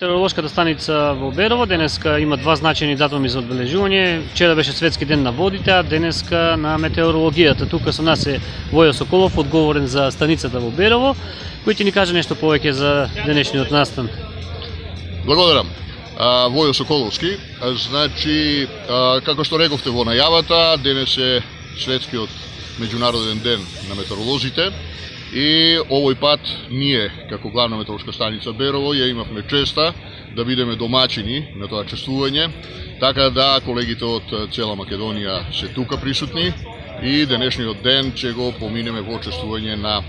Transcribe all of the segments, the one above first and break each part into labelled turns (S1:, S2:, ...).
S1: Метеоролошката станица во Берово денеска има два значајни датуми за одбележување. Вчера беше Светски ден на водите, а денеска на метеорологијата. Тука со нас е Војо Соколов, одговорен за станицата во Берово, кој ќе ни каже нешто повеќе за денешниот настан.
S2: Благодарам. Војо Соколовски. Значи, како што рековте во најавата, денес е Светскиот меѓународен ден на метеоролозите. И овој пат ние, како главна метеоролошка станица Берово, ја имавме честа да бидеме домаќини на тоа чествување, така да колегите од цела Македонија се тука присутни и денешниот ден ќе го поминеме во чествување на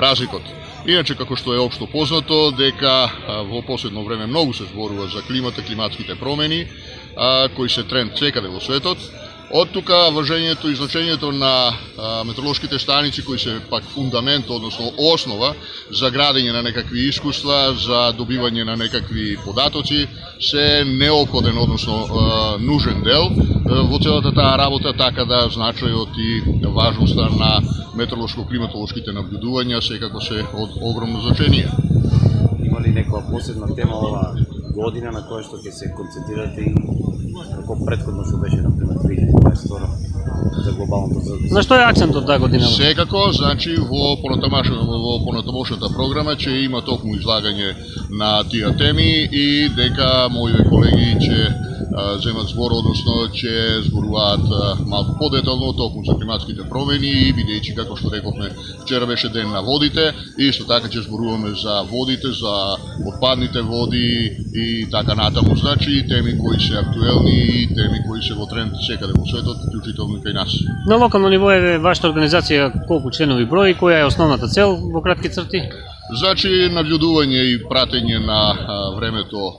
S2: празникот. Иначе, како што е општо познато, дека во последно време многу се зборува за климата, климатските промени, кои се тренд секаде во светот. Од тука важењето и значењето на метеоролошките станици, кои се пак фундамент, односно основа за градење на некакви искуства, за добивање на некакви податоци, се неопходен, односно нужен дел во целата таа работа, така да значајот и важноста на метеоролошко-климатолошките наблюдувања секако се од огромно значение.
S3: Има ли некоја посебна тема ова година на која што ќе се концентрирате и како претходно што беше, например, 2022 за глобалното
S1: На што е акцентот таа година?
S2: Секако, значи во понатамошната програма ќе има токму излагање на тие теми и дека моите колеги ќе земат збор, односно ќе зборуваат малку подетално токму за климатските промени, бидејќи како што рековме вчера беше ден на водите, и исто така ќе зборуваме за водите, за отпадните води и така натаму. Значи теми кои се актуелни и теми кои се во тренд секаде во светот, вклучително и кај нас.
S1: На локално ниво е вашата организација колку членови брои, која е основната цел во кратки црти?
S2: Значи наблюдување и пратење на времето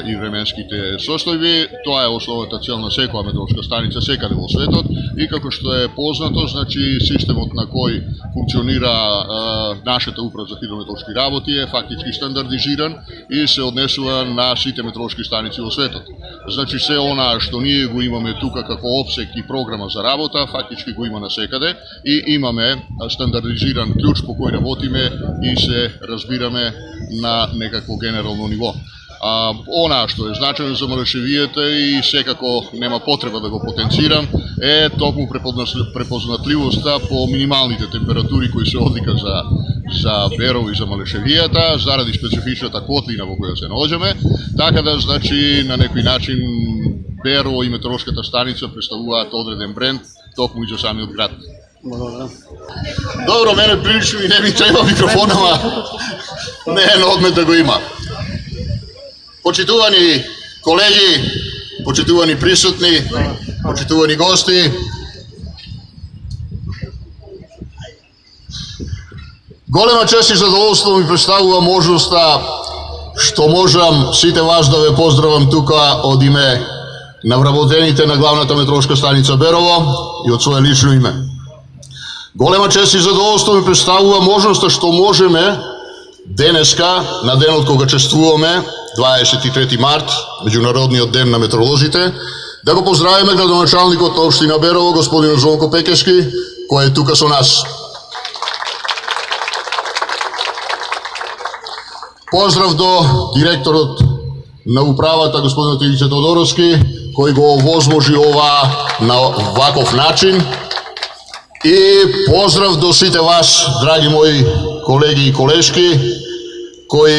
S2: и временските состојби, тоа е основната цел на секоја метеоролошка станица секаде во светот, и како што е познато, значи системот на кој функционира нашата управа за хидрометеоролошки работи е фактички стандардизиран и се однесува на сите метеоролошки станици во светот. Значи се она што ние го имаме тука како опсек и програма за работа, фактички го има насекаде и имаме стандардизиран клjuč по кој работиме и се разбираме на некакво генерално ниво. Она што е значајно за Малешевијата и секако нема потреба да го потенцирам е токму препознатливоста по минималните температури кои се одлика за Берово и за Малешевијата заради специфичната котлина во која се наоѓаме, така да значи на некој начин Берово и метеоролошката станица представуваат одреден бренд токму и за самиот град. Добро, мене прилично и не ми треба микрофон, ама не е на одмет да го има. Почитувани колеги, почитувани присутни, почитувани гости, голема чест и задоволство ми представува можноста што можам сите вас да ве поздравам тука од име на вработените на главната метеоролошка станица Берово и од свое лично име. Голема чест и задоволство ми представува можноста што можеме денеска, на денот кога чествуваме 23 март, меѓународниот ден на метеоролозите, да го поздравиме градоначалникот на општина Берово, господин Звонко Пекески, кој е тука со нас. Поздрав до директорот на управата, господин Тилице Тодоровски, кој го овозможи ова на ваков начин. И поздрав до сите вас, драги мои колеги и колешки, кои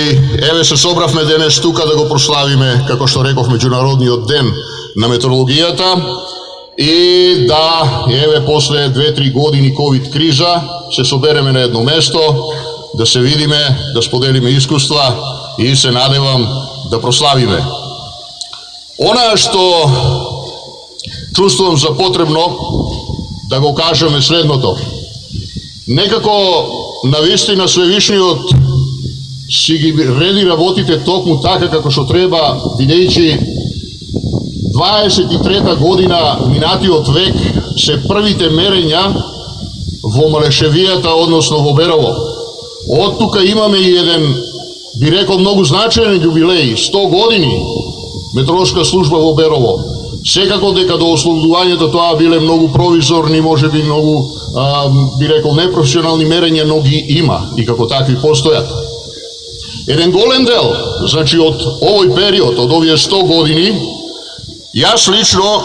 S2: еве се собравме денес тука да го прославиме, како што реков, меѓународниот ден на метеорологијата, и да еве после 2-3 години ковид криза се собереме на едно место, да се видиме, да споделиме искуства и се надевам да прославиме. Она што чувствувам за потребно да го кажеме следното. Некако навистина Свевишниот си ги реди работите токму така како што треба, бидејќи 23-та година минатиот век се првите мерења во Малешевијата, односно во Берово. Од тука имаме и еден, би рекол, многу значајен јубилеј, 100 години метеоролошка служба во Берово. Секако дека до ослободувањето тоа биле многу провизорни, можеби многу, би рекол, непрофесионални мерења, но ги има и како такви постојат. Еден голем дел, значи од овој период, од овие 100 години, јас лично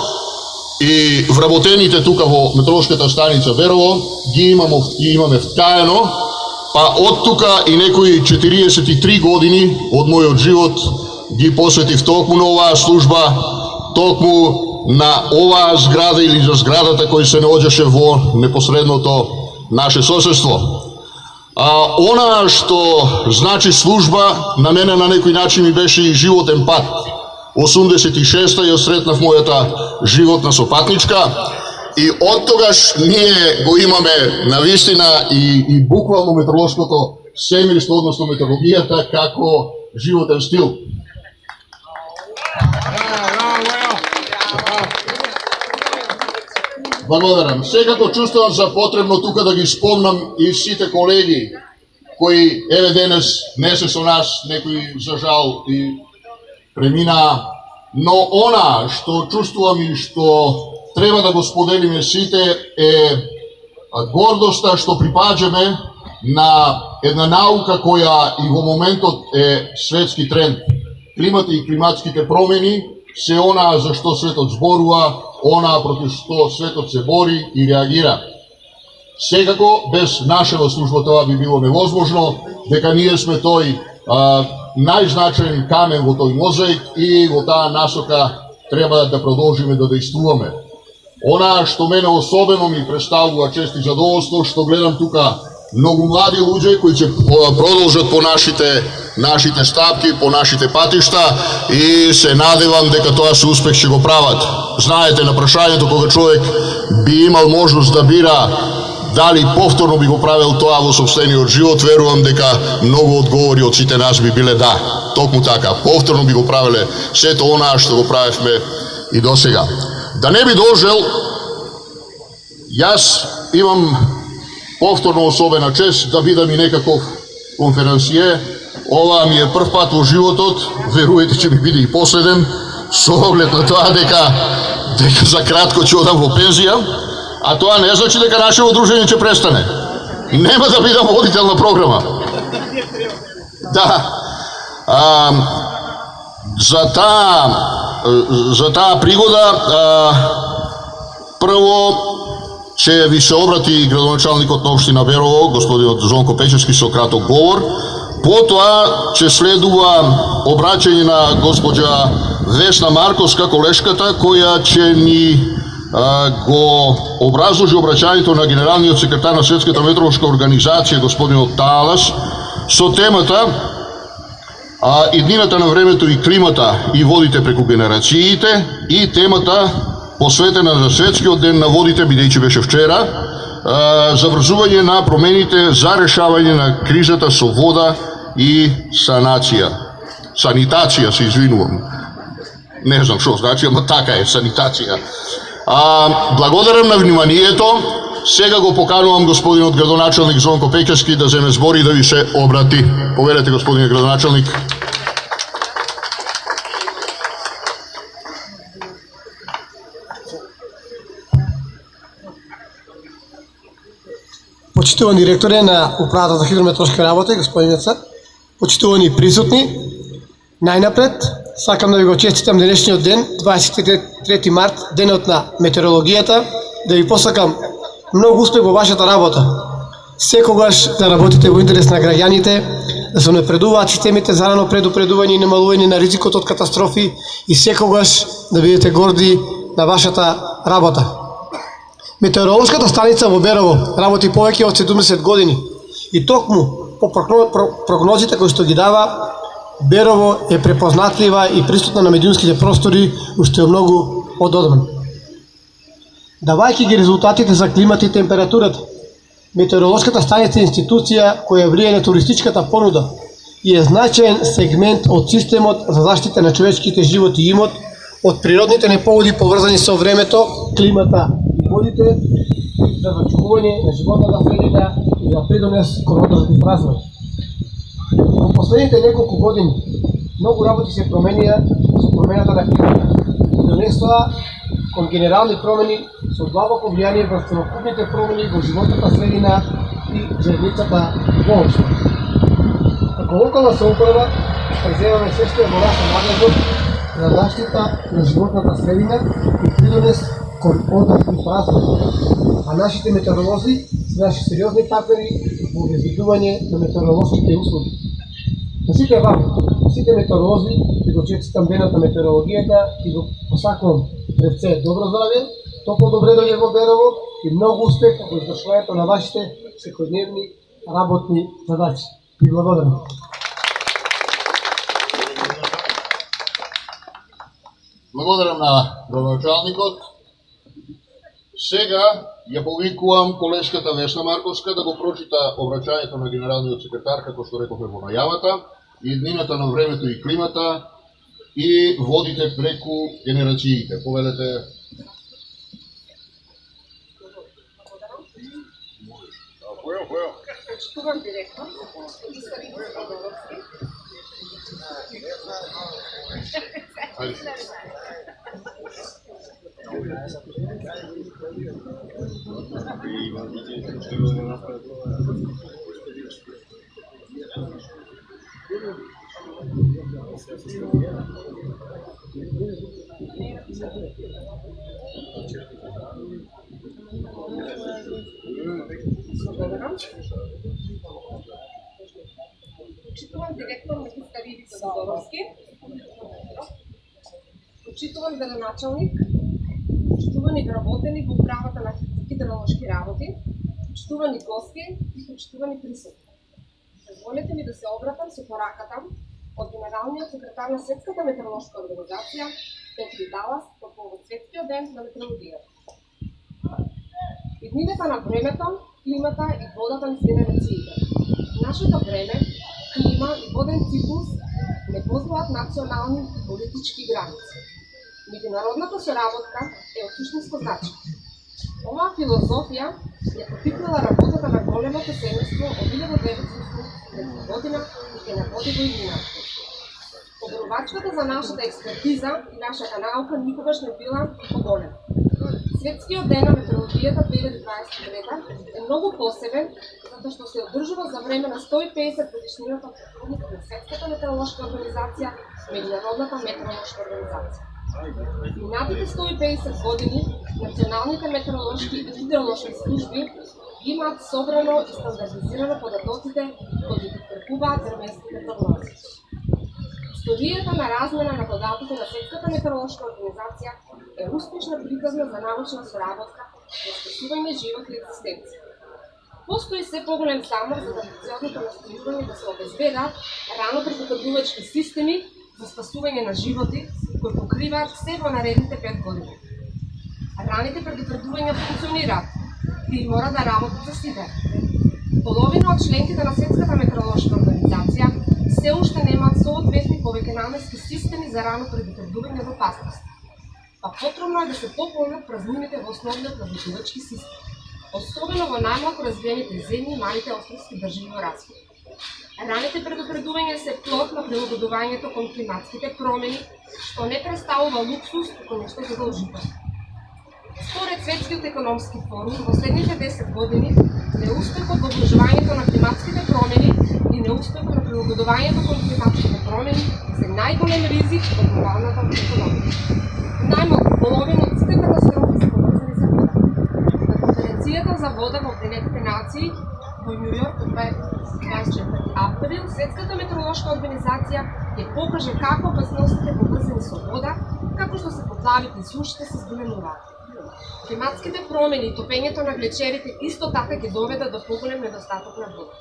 S2: и вработените тука во метеоролошката станица Берово ги имаме вткаено, па од тука и некои 43 години од мојот живот ги посветив токму на оваа служба, токму на оваа зграда или за зградата која се наоѓаше во непосредното наше соседство. Она што значи служба, на мене на некој начин ми беше и животен пат. 86-та ја сретнав мојата животна сопатничка и од тогаш ние го имаме навистина и буквално метеоролошкото семејство, односно метеорологијата, како животен стил. Благодарам. Секако чувствувам за потребно тука да ги спомнам и сите колеги кои еве денес не се со нас, некои за жал и премина, но она што чувствувам и што треба да го споделиме сите е гордоста што припаѓаме на една наука која и во моментот е светски тренд. Климата и климатските промени се она за што светот зборува, она против што светот се бори и реагира. Секако, без нашава служба тоа би било невозможно, дека ние сме тој најзначаен камен во тој мозаик и во таа насока треба да продолжиме да действуваме. Она што мене особено ми представува чест и задоволство, што гледам тука многу млади луѓе кои ќе продолжат по нашите стапки, по нашите патишта и се надевам дека тоа со успех ќе го прават. Знаете, на прашањето кога човек би имал можност да бира дали повторно би го правил тоа во сопствениот живот, верувам дека многу одговори од сите нас би биле да. Токму така, повторно би го правеле сето онаа што го правевме и досега. Да не би должел, јас имам повторно особена чест да бидам и некаков конференције. Ова ми е прв пат во животот, верувајте ќе ми биде и последен, со оглед на тоа дека за кратко ќе одам во пензија, а тоа не значи дека нашето дружење ќе престане. Нема да бидам водител на програма. Да. За таа пригода прво ќе ви се обрати градоначалникот на општина Берово, господинот Зонко Печевски, со краток говор. Потоа ќе следува обраќање на госпоđа Весна Марковска, колешката, која ќе ни го образложи обраќањето на генералниот секретар на Светската метеоролошка организација, господинот Талас, со темата иднината на времето и климата и водите преку генерациите, и темата посветена за Светскиот ден на водите, бидејќи беше вчера, заврзување на промените за решавање на кризата со вода и санитација, се извинувам. Не знам што значи, ама така е, санитација. Благодарам на вниманието. Сега го поканувам господинот градоначалник Зонко Печевски да земе збор и да ви се обрати. Повелете, господине градоначалник.
S4: Почитувани директоре на Управата за хидрометеоролошки работи, господин Цар, почитувани присутни, најнапред сакам да ви го честитам денешниот ден, 23 март, денот на метеорологијата, да ви посакам многу успех во вашата работа. Секогаш да работите во интерес на граѓаните, да се напредуваат системите за рано предупредување и намалување на ризикот од катастрофи и секогаш да бидете горди на вашата работа. Метеоролошката станица во Берово работи повеќе од 70 години и токму по прогнозите кои што ги дава, Берово е препознатлива и присутна на медиумските простори уште многу ододавна. Давајќи ги резултатите за климат и температурата, Метеоролошката станица е институција која влијае на туристичката понуда и е значаен сегмент од системот за заштита на човечките живот и имот од природните непогоди поврзани со времето, климата и водите, за зачувување на животната средина и за придонес кон одржлив развој. Во последните неколку години многу работи се променија со промената на климата и донесоа кон генерални промени со длабоко влијание врз целокупните промени во животната средина и заедницата воопшто. Како Како локална самоуправа преземаме се што е во наша надлежност за заштита на животната средина и придонес кон одмор и развој, а нашите метеоролози се наши сериозни партнери во обезбедување на метеоролошките услуги. На сите вам, сите метеоролози, ви го честитам денот на метеорологијата и го посакувам пред се добро здравје, топло добре дојде во Берово и многу успех во извршувањето на вашите секојдневни работни задачи. Ви благодарам.
S2: Благодарам на градоначалникот. Сега ја повикувам колешката Весна Марковска да го прочита обраќањето на генералниот секретар, како што рековме во најавата, иднината на времето и климата и водите преку генерациите. Повелете.
S5: Почитувам директор, Старица Тодоровски. Почитувам директор магистар Ивица Тодоровски. Почитувам градоначалник. Почитувани вработени во управата на хидролошки работи. Почитувани гости и почитувани присутни. Дозволете ми да се обратам со пораката од генералниот секретар на Светската метеоролошка организација Петри Далас по повод Светскиот ден на метеорологијата. Иднината на времето, климата и водата низ генерациите. Нашето време, клима и воден циклус не познаваат национални и политички граници. Меѓународната соработка е од суштинско значење. Оваа филозофија ја потикнала работата на големото семејство од 1900 година и ќе не води во иднината. Поборувачката за нашата експертиза и нашата наука никогаш не била поголема. Светскиот ден на метеорологијата 2023 е многу посебен, затоа што се одржува за време на 150 годишнината на Светската метеоролошка организација, Меѓународната метеоролошка организација. Минатите 150 години, националните метеоролошки и хидролошки служби имаат собрано и стандартизирано податоците кои ги подкрепуваат врвенските прогнози. Историјата на размена на податоците на Светската метеоролошка организација е успешна приказна за научна соработка во спасување живот и екзистенција. Постои се поголем замор за амбициозното настојување да се обезбедат рано предупредувачки системи за спасување на животи кои покриваат се во наредните 5 години. Раните предупредувања функционираат и мора да работат за сите. Половина од членките на Светската метеоролошка организација се уште немаат соодветни повеќенаменски системи за рано предупредување од опасност. Па потребно е да се пополнат празнините во основниот наведувачки систем, особено во најмалку развиените земји и малите островски држави во развој. Раните предупредувања се плод на прилагодувањето кон климатските промени, што не представува луксус, туку нешто задолжително. Според Светскиот економски форум, во следните 10 години, неуспехот во обложувањето на климатските промени и неуспехот на прилагодувањето кон климатските промени се најголем ризик во глобалната економија. Најмалку половина од сите катастрофи се поврзани за вода. На конференцијата за вода во Обединетите нации во Њу Јорк 24 април, Светската метеоролошка организација ќе покаже како опасностите поврзани со вода, како што се поплавите и сушите се зголемуваат. Климатските промени и топењето на глечерите исто така ќе доведат до поголем недостаток на вода.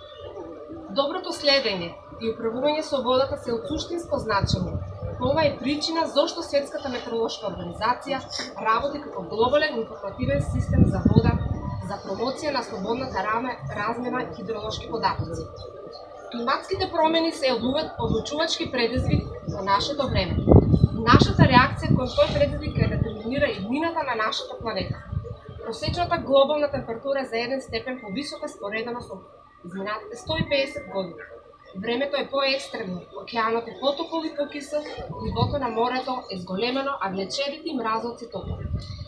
S5: Доброто следење и управување со водата се од суштинско значење. Ова е причина зошто Светската метеоролошка организација работи како глобален информативен систем за вода за промоција на слободната размена хидролошки податоци. Климатските промени се одлучувачки предизвик во нашето време. Нашата реакција кон тој предизвик е детерминира иднината на нашата планета. Просечната глобална температура за 1 степен повисока споредено со изминатите 150 години. Времето е поекстремно, океанот е потопол и покисел, нивото на морето е зголемено, а глечерите и мразоци топли.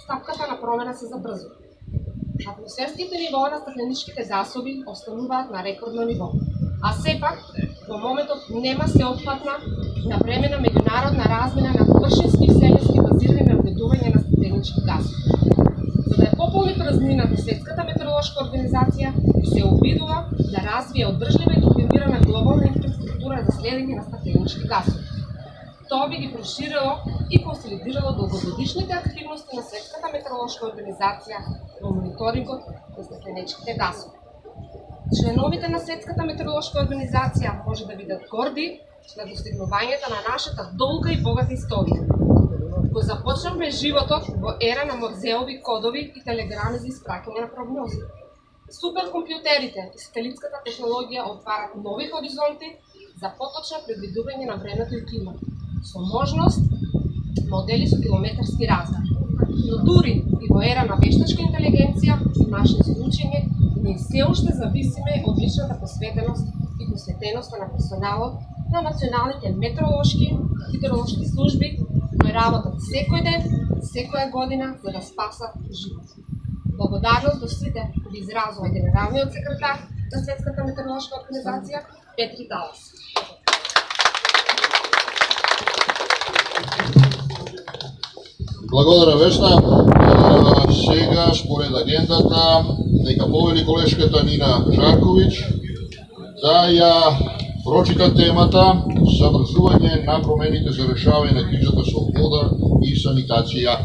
S5: Стапката на промена се забрзува. Атмосферските нивоа на стакленичките гасови остануваат на рекордно ниво. А сепак, Во моментот нема сеопфатна навремена меѓународна размена на површински вселенски базирани наблюдување на статенички газови. За да ја пополни празнината, Светската метеоролошка организација се обидува да развие одржлива и комбинирана глобална инфраструктура за следење на статенички газови. Тоа би ги проширило и консолидирало долгогодишните активности на Светската метеоролошка организација во мониторингот на статеничките газови. Членовите на Светската метеоролошка организација може да бидат горди на достигнувањата на нашата долга и богата историја. Го започнавме животот во ера на морзеови кодови и телеграми за испраќање на прогнози. Суперкомпјутерите и сателитската технологија отварат нови хоризонти за поточно предвидување на времето и климата, со можност модели со километарски размер. Но дури и во ера на вештачка интелигенција и машинско учење, ние се уште зависиме од личната посветеност и посветеноста на персоналот на националните метеоролошки и хидролошки служби, кои работат секој ден, секоја година за да спасат живот. Благодарност до сите ви изразува генералниот секретар на Светската метеоролошка организација Петри Далас.
S2: Благодарам, Весна. Сега, според агендата, нека повели колешката Нина Жарковиќ да ја прочита темата забрзување на промените за решавање на кризата со вода и санитација.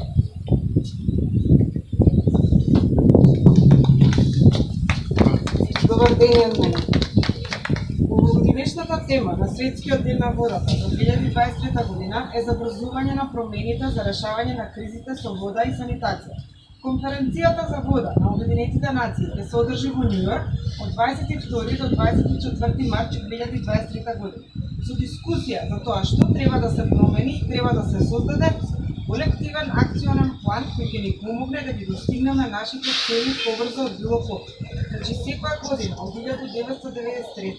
S6: Добар ден од мене. Овогодишната тема на Светскиот ден на водата за 2023 година е забрзување на промените за решавање на кризите со вода и санитација. Конференцијата за вода на Обединетите нации ќе се одржи во Њу Јорк од 22 до 24 март 2023 година. Со дискусија за тоа што треба да се промени, треба да се создаде колективен акционен план кој ќе ни помогне да ги достигнеме нашите цели побрзо од било кога. Значи секоја година од 1993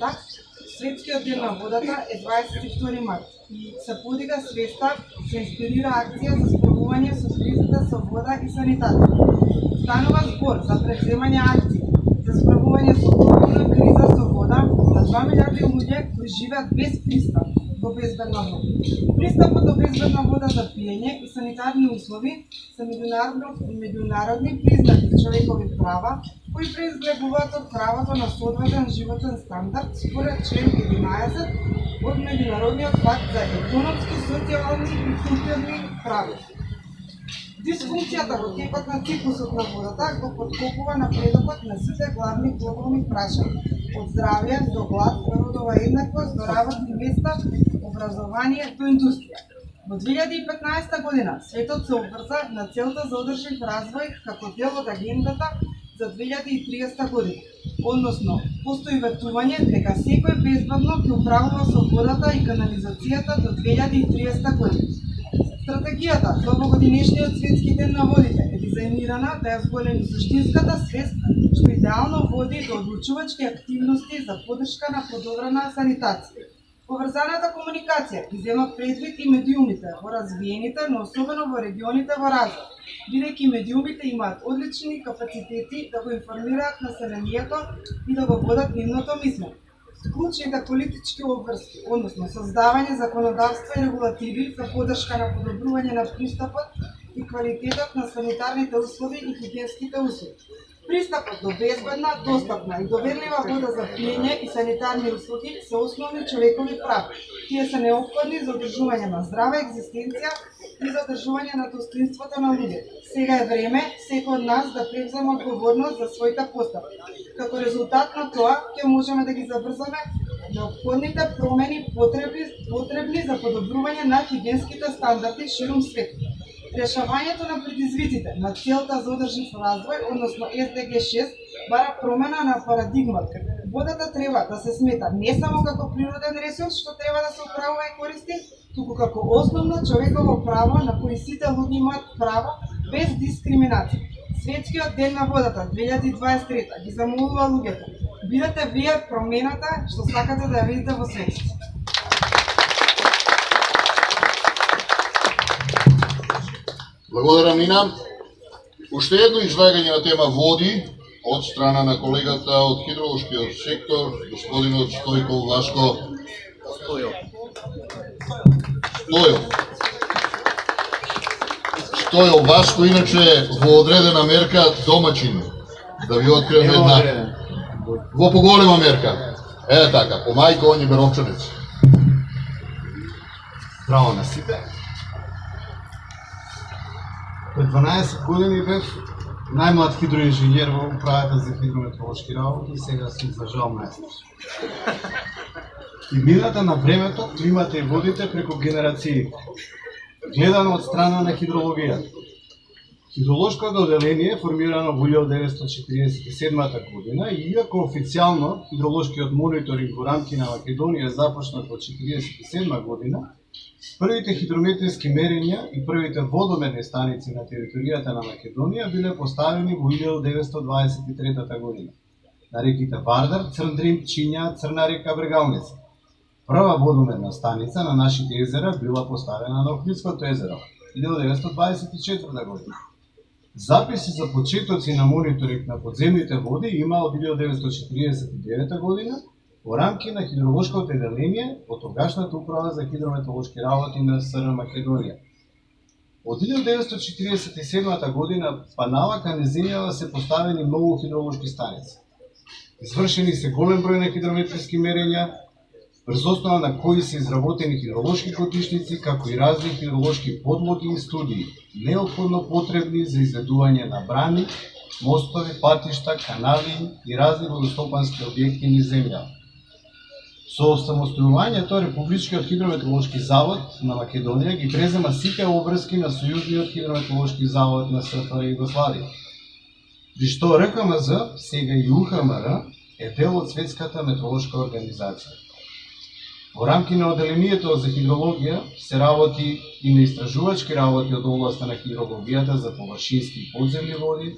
S6: Светскиот ден на водата е 22 март и се подига свеста, се инспирира акција за справување со кризата со вода и санитација. Станува збор за преземање акција за справување со глобална криза со вода на 2 милиарди луѓе кои живеат без пристап до безбедна вода. Пристапот до безбедна вода за пиење и санитарни услови се меѓународни признати човекови права кои произлегуваат од правото на соодветен животен стандард според член 11 од Меѓународниот пакт за економски, социјални и културни права. Дисфункцијата во текот на циклусот на водата го подкопува напредокот на сите главни глобални прашања, од здравје до глад, родова еднаквост до работни места, образование до индустрија. Во 2015 година светот се обврза на целта за одржив развој како дел од агендата за 2030 година. Односно, постои ветување дека секој безбедно ќе управува со водата и канализацијата до 2030 година. Стратегијата за овогодинешниот Светски ден на водите е дизајнирана да ја зголеми суштинската свест што идеално води до одлучувачки активности за поддршка на подобрена санитација. Поврзаната комуникација ги зема предвид и медиумите во развиените, но особено во регионите во развој, бидејќи медиумите имаат одлични капацитети да го информираат населението и да го водат нивното мислење. Клучните политички обврски, односно создавање законодавства и регулативи за поддршка на подобрување на пристапот и квалитетот на санитарните услови и хигиенските услови. Пристапот до безбедна, достапна и доверлива вода за пиење и санитарни услуги се основни човекови права. Тие се неопходни за одржување на здрава екзистенција и за одржување на достоинството на луѓето. Сега е време секој од нас да превземе одговорност за своите постапки. Како резултат на тоа ќе можеме да ги забрзаме неопходните промени потребни за подобрување на хигиенските стандарди ширум свет. Решавањето на предизвиците на целта за одржив развој, односно SDG 6, бара промена на парадигмата. Водата треба да се смета не само како природен ресурс што треба да се управува и користи, туку како основно човеково право на кој сите луѓе имаат право без дискриминација. Светскиот ден на водата 2023 ги замолува луѓето: бидете вие промената што сакате да ја видите во светот.
S2: Благодарам, Нина. Уште едно излагање на тема води од страна на колегата од хидролошкиот сектор, господинот Стојко Влашко Стојо. Стојо Васко, иначе во одредена мерка домаќин. Да ви открием една. Во поголема мерка. Така, по мајка он е Беровчанец.
S7: Здраво на сите. Пред 12 години бев најмлад хидроинженер во управата за хидрометеоролошки работи и сега сум за жал мајстор. Иднината на времето, климата и водите преку генерациите. Гледано од страна на хидрологијата. Хидролошкото одделение е формирано во 1947 година и иако официјално хидролошкиот мониторинг во рамки на Македонија е започнат во 1947 година, првите хидрометриски мерења и првите водоменни станици на територијата на Македонија биле поставени во 1923 година на реките Вардар, Црндрим, Чинја, Црна река, Брегалница. Прва водоменна станица на нашите езера била поставена на Охридското езеро 1924 година. Записи за почетоци на мониторинг на подземните води има од 1949 година во рамки на хидролошкото одделение во тогашната управа за хидрометеоролошки работи на СР Македонија. Од 1947 година па навака низ земјава се поставени многу хидролошки станици. Извршени се голем број на хидрометриски мерења, врз основа на кои се изработени хидролошки годишници, како и разни хидролошки подлоги и студии, неопходно потребни за изведување на брани, мостови, патишта, канали и разни водостопански објекти низ земја. Со осамостојувањето Републичкиот хидрометеоролошки завод на Македонија ги презема сите обврски на Сојузниот хидрометеоролошки завод на СФР Југославија. При што РКМЗ, сега и УХМР, е дел од Светската метеоролошка организација. Во рамки на одделението за хидрологија се работи и на истражувачки работи од областа на хидрологијата за површински и подземни води,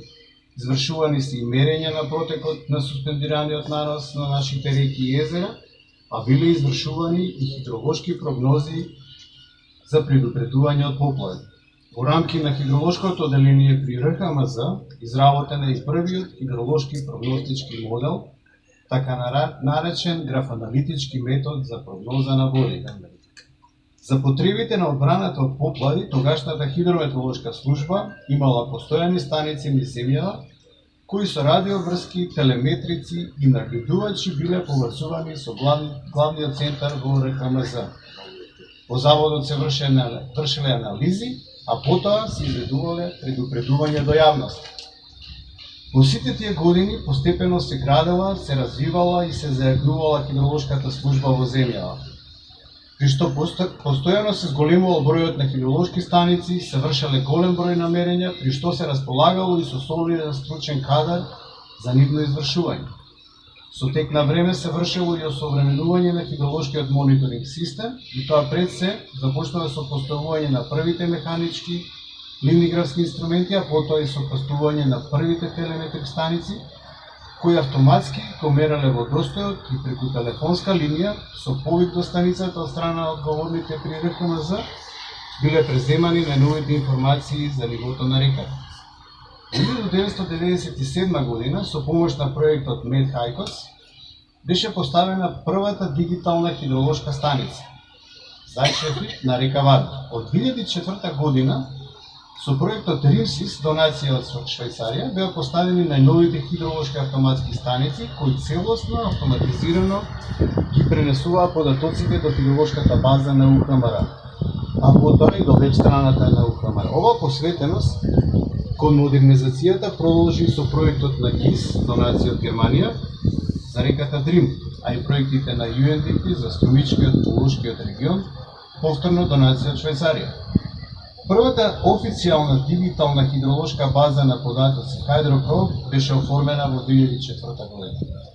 S7: извршувани се и мерења на протекот на суспендираниот нанос на нашите реки и езера, а биле извршувани и хидролошки прогнози за предупредување од поплави. Во рамки на хидролошкото одделение при РКМЗ изработен е и првиот хидролошки прогностички модел, така наречен графаналитички метод за прогноза на води. За потребите на одбраната од поплави, тогашната хидрометеоролошка служба имала постојани станици низ земјава, кои со радиоврски, телеметрици и нагледувачи биле поврзувани со главниот центар во РКМЗ. По заводот се вршеле анализи, а потоа се изведувале предупредување до јавност. Во сите тие години постепено се градела, се развивала и се зајакнувала хидролошката служба во земјава. При што постојано се зголемувал бројот на хидролошки станици, се вршеле голем број намерења, при што се располагало и со солиден стручен кадар за нивно извршување. Со тек на време се вршело и осовременување на хидролошкиот мониторинг систем и тоа пред се започнува со поставување на првите механички ливниграфски инструменти, а потоа и со поставување на првите телеметрик станици, кои автоматски го мерале водостојот и преку телефонска линија со повик до станицата од страна на одговорните при РКМЗ биле преземани најновите информации за нивото на реката. Во 1997 година со помош на проектот MedHykos беше поставена првата дигитална хидролошка станица Зајчефи на река Вардар. Од 2004 година со проектот Римсис, донација од Швајцарија, беа поставени најновите хидролошки автоматски станици, кои целосно, автоматизирано ги пренесуваа податоците до хидролошката база на УХМР, а потоа и до веб страната на УХМР. Ова посветеност кон модернизацијата продолжи со проектот на ГИС, донација од Германија, за реката Дрим, а и проектите на UNDP за Струмичкиот полошкиот регион, повторно донација од Швајцарија. Првата официјална дигитална хидролошка база на податоци HydroPro беше оформена во 2004 година,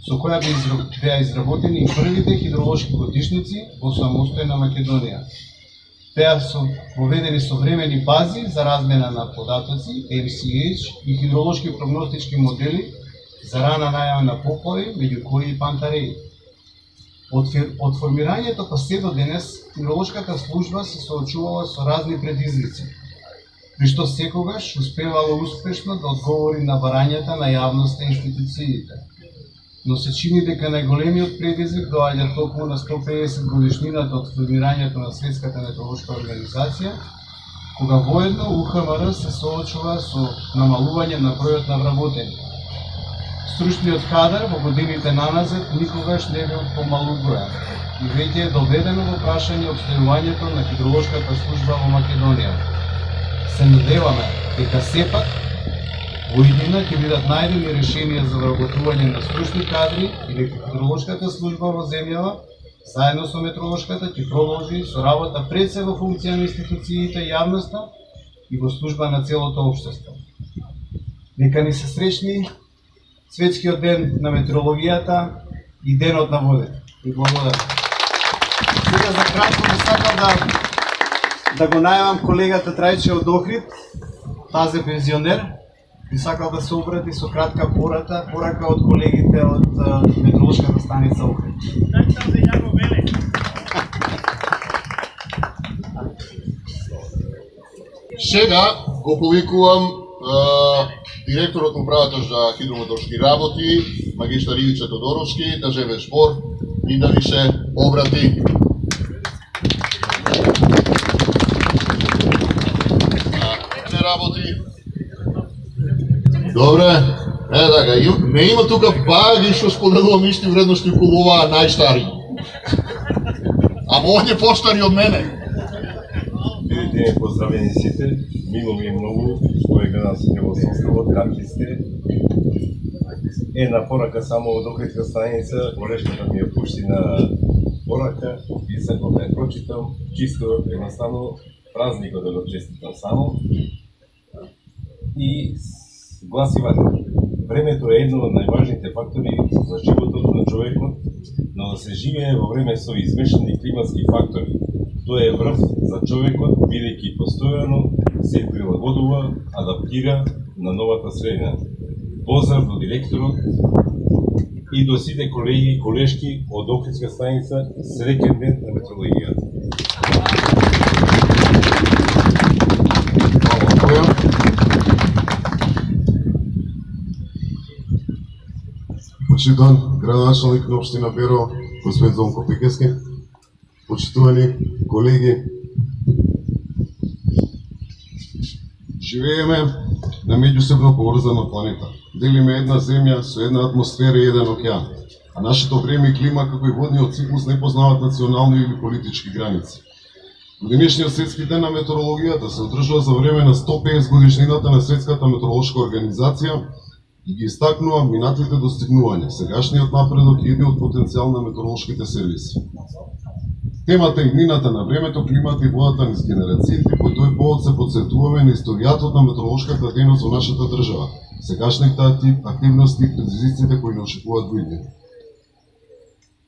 S7: со која беа изработени и првите хидролошки годишници во самостојна Македонија. Беа воведени современи бази за размена на податоци, MCH и хидролошки прогностички модели за рана најава на поплави, меѓу кои и пантареи. Од формирањето па се до денес, хидролошката служба се соочувала со разни предизвици, при што секогаш успевала успешно да одговори на барањата на јавноста и институциите. но се чини дека најголемиот предизвик доаѓа токму на 150 годишнината од формирањето на Светската метеоролошка организација, кога воедно УХМР се соочува со намалување на бројот на вработени. Стручниот кадар во годините наназад никогаш не бил помалу бројан и веќе е доведено во прашање обстојувањето на хидролошката служба во Македонија. Се надеваме дека сепак во иднина ќе бидат најдени решенија за вработување на стручни кадри и дека хидролошката служба во земјава заедно со метеоролошката ќе продолжи со работа пред се во функција на институциите и јавноста и во служба на целото општество. Нека ни се среќни Светскиот ден на метеорологијата и денот на водите. И благодарам. Сега за кратко би сакал да го најавам колегата Трајче од Охрид, тази пензионер, би сакал да се обрати со кратка порака од колегите од метеоролошката станица Охрид.
S2: Сега го повикувам директорот на управата за хидрометеоролошки работи, магистар Ивица Тодоровски, да земе збор и да ви се обрати. Не работи. Добре. Така, не има тука баги што споделувам исти вредности околу оваа најстари. Ама он е постари од мене.
S8: Видите, поздравени сите, мило ми е многу, што е гледам сите во составот, какви сте. Една порака само од Охридска станица, колешката ми ја пушти на порака и сакам да ја прочитам, чисто едноставно празникот да го честитам само. И гласи вака: времето е едно од најважните фактори за животот на човекот, но да се живее во време со измешани климатски фактори. Тоа е врв за човекот, бидејќи постојано се прилагодува, адаптира на новата средина. Поздрав до директорот и до сите колеги и колешки од Охридска станица. Среќен ден на метеорологијата.
S9: Почитуван градоначалник на општина Берово, господин Зонко Пекески, почитувани колеги, живееме на меѓусебно поврзана планета. Делиме една земја со една атмосфера и еден океан, а нашето време и клима, како и водниот циклус, не познаваат национални или политички граници. Денешниот Светски ден на метеорологијата се одржува за време на 150 годишнината на Светската метеоролошка организација и ги истакнува минатите достигнувања, сегашниот напредок и едниот потенцијал на метеоролошките сервиси. Темата и иднината на времето, климата и водата низ генерациите, по тој повод се подсетуваме на историјатот на метеоролошката дејност во нашата држава, сегашните активности и предизвиците кои не очекуваат во иднина.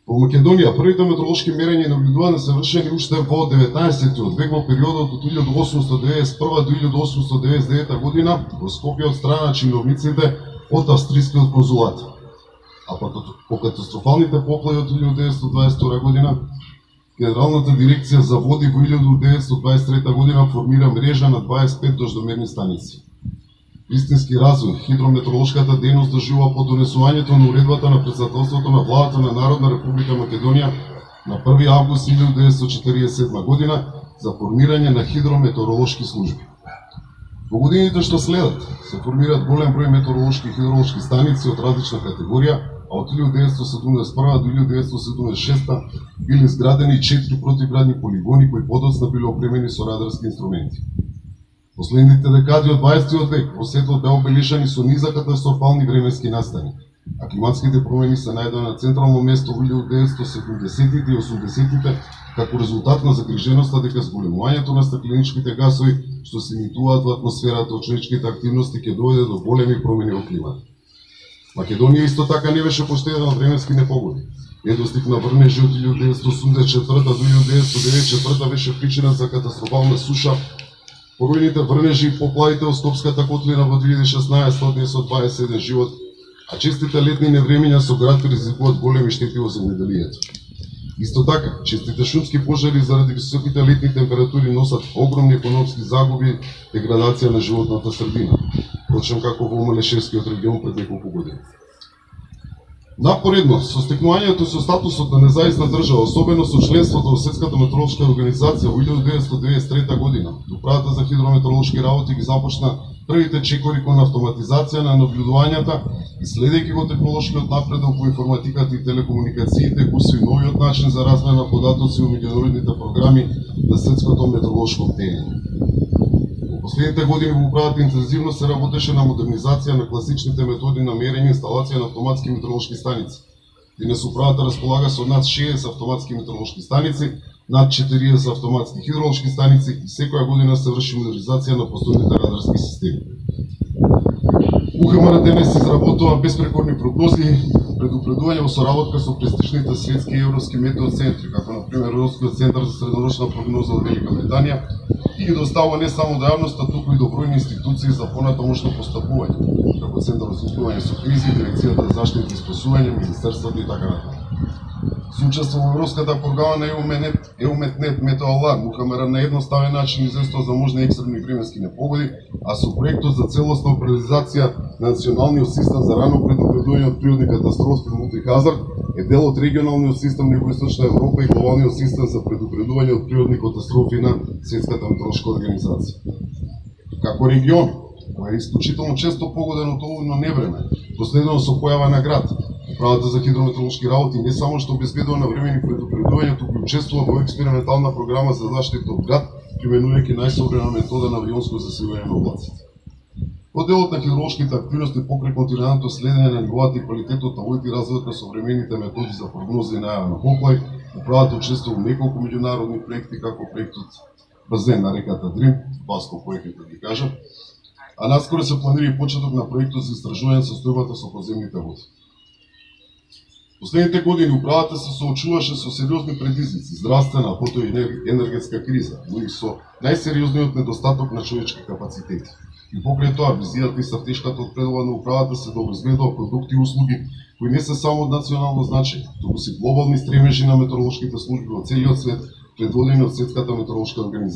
S9: Во Македонија првите метеоролошки мерења и наблюдувања се вршени уште во 19-тиот век, во периодот од 1891 до 1899 година во Скопје од страна на чиновниците од австрискиот конзулат. А по катастрофалните поплави од 1922 година, Генералната дирекција за води во 1923 година формира мрежа на 25 дождомерни станици. Истински развој, хидрометеоролошката дејност доживува по донесувањето на уредбата на председателството на владата на Народна република Македонија на 1 август 1947 година за формирање на хидрометеоролошки служби. Во годините што следат се формираат голем број метеоролошки и хидролошки станици од различна категорија, а од 1971 до 1976 били изградени 4 противградни полигони кои подоцна биле опремени со радарски инструменти. Последните декади од 20 век во светот беа обелишани со низа катастрофални временски настани, а климатските промени се најдоа на централно место во 1970-тите и 80-тите како резултат на загриженоста дека зголемувањето на стакленичките гасови што се емитуваат во атмосферата од човечките активности ќе доведе до големи промени во климатот. Македонија исто така не беше поштедена од временски непогоди. Недостиг на врнежи од 1984 до 1994 беше причина за катастрофална суша. Порујните врнежи и поплавите од Скопската котлина во 2016 однесот 21 живот, а честите летни невремења со град предизвикуваат големи штети во земјоделието. Исто така, честите шумски пожари заради високите летни температури носат огромни економски загуби, деградација на животната средина, точно како во Малешевскиот регион пред неколку години. Напоредно, со стекнувањето со статусот на независна држава, особено со членството во Светската метеоролошка организација во 1993 година, Управата за хидрометеоролошки работи ги започна првите чекори кон автоматизација на набљудувањата и следејќи го технолошкиот напредок во информатиката и телекомуникациите, го усвои новиот начин за размена на податоци во меѓународните програми на Светското метеоролошко обединение. Во последните години во управата интензивно се работеше на модернизација на класичните методи на мерење и инсталација на автоматски метеоролошки станици. Денес управата располага со над 60 автоматски метеоролошки станици, над 40 автоматски хидроложки станици и секоја година се врши модернизација на постојните радарски системи. УХМР денес изработува безпрекорни прогнози, предупредување во соработка со престижните светски и европски метеоцентри, како например Европскиот центар за среднорочна прогноза од Велика Британија, и ги доставува не само до јавноста, туку и до бројни институции за понатамошно постапување, како Центарот за управување со кризи, Дирекцијата за заштита и спасување, Министерството и така натаму. Со учество во Европската програма на EUMETNET Метеоаларм, УХМР на едноставен начин известува за можни екстремни временски непогоди, а со проектот за целосна оперализација на националниот систем за рано предупредување од природни катастрофи Мултихазард е дел од регионалниот систем на Југоисточна Европа и глобалниот систем за предупредување од природни катастрофи на Светската метеоролошка организација. Како регион, кој е исклучително често погоден од олувно невреме, последно со појава на град, Управата за хидрометеоролошки работи не само што обезбедува навремени предупредувања, туку и учествува во експериментална програма за заштита од град, применувајќи најсовремена метода на авионско засилување на облаците. Во делот на хидроложките активности покрај континуираното следење на нивоата и квалитетот на водите и развојот на современите методи за прогноза и најава на поплави, управата учествува во неколку меѓународни проекти, како проектот Базен на реката Дрим, Баско проектите да ги кажа, а наскоро се планира и почеток на проектот за истражување состојбата со подземните води. Последните години управата се соочуваше со сериозни предизвици, здравствена, а потоа и енергетска криза, но и со најсериозниот недостаток на човечки капацитети. И покрај тоа, визијата и стратешката одпредува на управата се да обезбедува продукти и услуги кои не се само од национално значење, туку се глобални стремежи на метеоролошките служби во целиот свет, предводени од Светската метеоролошка организација.